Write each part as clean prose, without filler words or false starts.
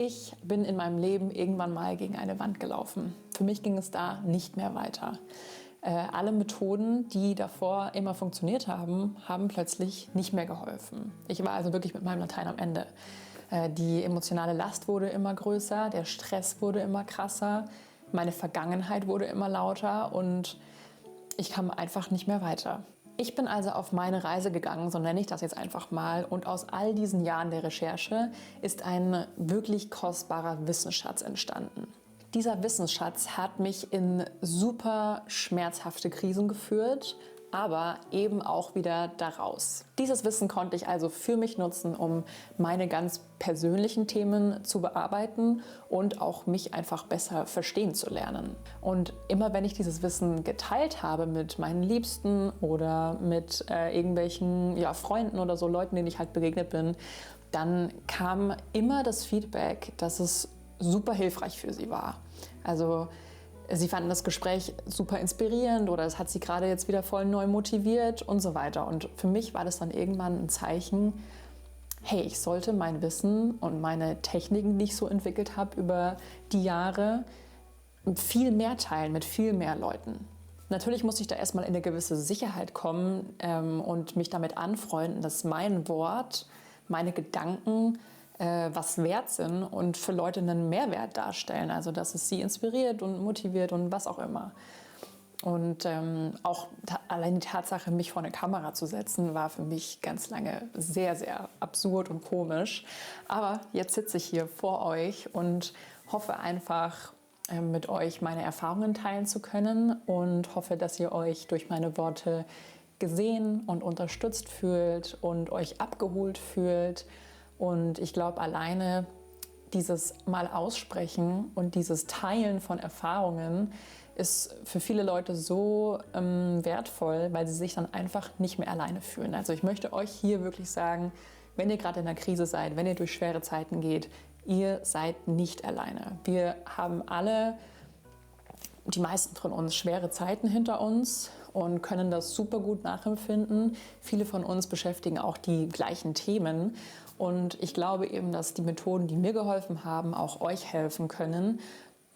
Ich bin in meinem Leben irgendwann mal gegen eine Wand gelaufen. Für mich ging es da nicht mehr weiter. Alle Methoden, die davor immer funktioniert haben, haben plötzlich nicht mehr geholfen. Ich war also wirklich mit meinem Latein am Ende. Die emotionale Last wurde immer größer, der Stress wurde immer krasser, meine Vergangenheit wurde immer lauter und ich kam einfach nicht mehr weiter. Ich bin also auf meine Reise gegangen, so nenne ich das jetzt einfach mal, und aus all diesen Jahren der Recherche ist ein wirklich kostbarer Wissensschatz entstanden. Dieser Wissensschatz hat mich in super schmerzhafte Krisen geführt, aber eben auch wieder daraus. Dieses Wissen konnte ich also für mich nutzen, um meine ganz persönlichen Themen zu bearbeiten und auch mich einfach besser verstehen zu lernen. Und immer wenn ich dieses Wissen geteilt habe mit meinen Liebsten oder mit irgendwelchen Freunden oder so Leuten, denen ich halt begegnet bin, dann kam immer das Feedback, dass es super hilfreich für sie war. Also sie fanden das Gespräch super inspirierend oder es hat sie gerade jetzt wieder voll neu motiviert und so weiter. Und für mich war das dann irgendwann ein Zeichen, hey, ich sollte mein Wissen und meine Techniken, die ich so entwickelt habe über die Jahre, viel mehr teilen mit viel mehr Leuten. Natürlich musste ich da erstmal in eine gewisse Sicherheit kommen und mich damit anfreunden, dass mein Wort, meine Gedanken was wert sind und für Leute einen Mehrwert darstellen. Also dass es sie inspiriert und motiviert und was auch immer. Und auch allein die Tatsache, mich vor eine Kamera zu setzen, war für mich ganz lange sehr, sehr absurd und komisch. Aber jetzt sitze ich hier vor euch und hoffe einfach, mit euch meine Erfahrungen teilen zu können und hoffe, dass ihr euch durch meine Worte gesehen und unterstützt fühlt und euch abgeholt fühlt. Und ich glaube, alleine dieses Mal aussprechen und dieses Teilen von Erfahrungen ist für viele Leute so wertvoll, weil sie sich dann einfach nicht mehr alleine fühlen. Also ich möchte euch hier wirklich sagen, wenn ihr gerade in einer Krise seid, wenn ihr durch schwere Zeiten geht, ihr seid nicht alleine. Wir haben alle, die meisten von uns, schwere Zeiten hinter uns und können das super gut nachempfinden. Viele von uns beschäftigen auch die gleichen Themen. Und ich glaube eben, dass die Methoden, die mir geholfen haben, auch euch helfen können,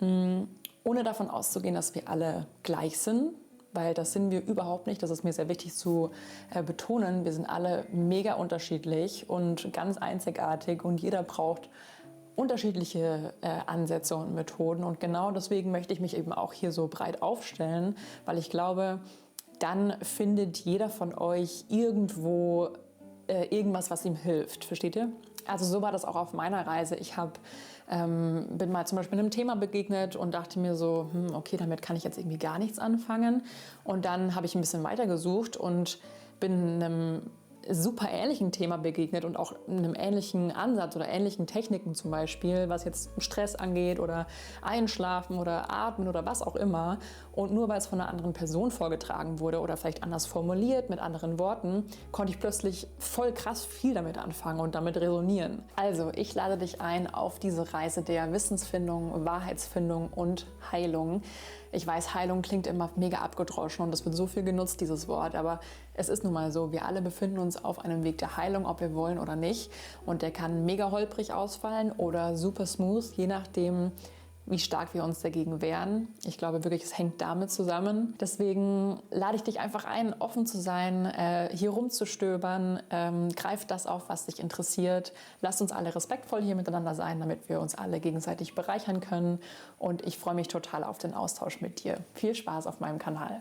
ohne davon auszugehen, dass wir alle gleich sind, weil das sind wir überhaupt nicht. Das ist mir sehr wichtig zu betonen. Wir sind alle mega unterschiedlich und ganz einzigartig und jeder braucht unterschiedliche Ansätze und Methoden. Und genau deswegen möchte ich mich eben auch hier so breit aufstellen, weil ich glaube, dann findet jeder von euch irgendwo irgendwas, was ihm hilft. Versteht ihr? Also so war das auch auf meiner Reise. Ich bin mal zum Beispiel einem Thema begegnet und dachte mir so, okay, damit kann ich jetzt irgendwie gar nichts anfangen. Und dann habe ich ein bisschen weitergesucht und bin einem super ähnlichen Thema begegnet und auch einem ähnlichen Ansatz oder ähnlichen Techniken zum Beispiel, was jetzt Stress angeht oder Einschlafen oder Atmen oder was auch immer. Und nur weil es von einer anderen Person vorgetragen wurde oder vielleicht anders formuliert, mit anderen Worten, konnte ich plötzlich voll krass viel damit anfangen und damit resonieren. Also ich lade dich ein auf diese Reise der Wissensfindung, Wahrheitsfindung und Heilung. Ich weiß, Heilung klingt immer mega abgedroschen und es wird so viel genutzt, dieses Wort, aber es ist nun mal so, wir alle befinden uns auf einem Weg der Heilung, ob wir wollen oder nicht. Und der kann mega holprig ausfallen oder super smooth, je nachdem, wie stark wir uns dagegen wehren. Ich glaube wirklich, es hängt damit zusammen. Deswegen lade ich dich einfach ein, offen zu sein, hier rumzustöbern. Greif das auf, was dich interessiert. Lasst uns alle respektvoll hier miteinander sein, damit wir uns alle gegenseitig bereichern können. Und ich freue mich total auf den Austausch mit dir. Viel Spaß auf meinem Kanal.